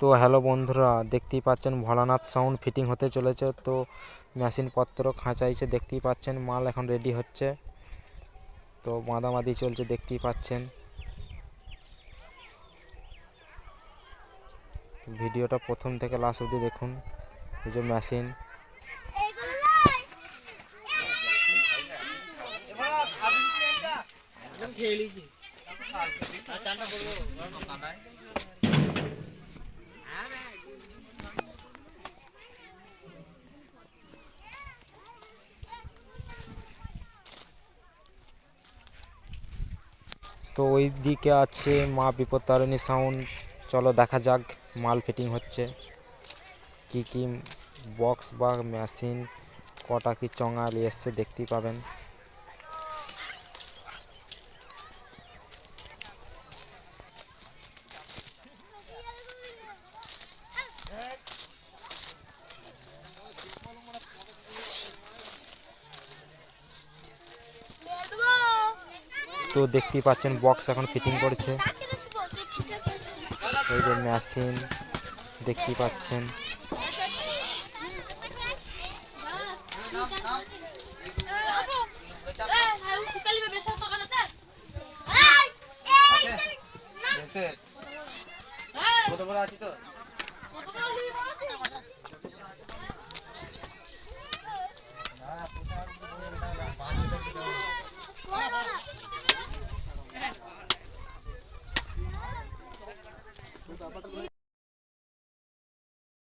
তো হ্যালো বন্ধুরা, দেখতেই পাচ্ছেন ভোলানাথ সাউন্ড ফিটিং হতে চলেছে। তো মেশিনপত্র খাঁচাইছে, দেখতেই পাচ্ছেন মাল এখন রেডি হচ্ছে। তো মাদামাদি চলছে, দেখতেই পাচ্ছেন। ভিডিওটা প্রথম থেকে লাস্ট অবধি দেখুন। এই যে মেশিন, তো ওই দিকে আছে মা বিপত্তারিণী সাউন্ড। চলো দেখা যাক মাল ফিটিং হচ্ছে। কি কি বক্স বা মেশিন, কটা কি চঙা নিয়ে এসছে দেখতেই পাবেন। তো দেখতেই পাচ্ছেন বক্স এখন ফিটিং করছে। এই যে মেশিন দেখতেই পাচ্ছেন। কত বড় আছে তো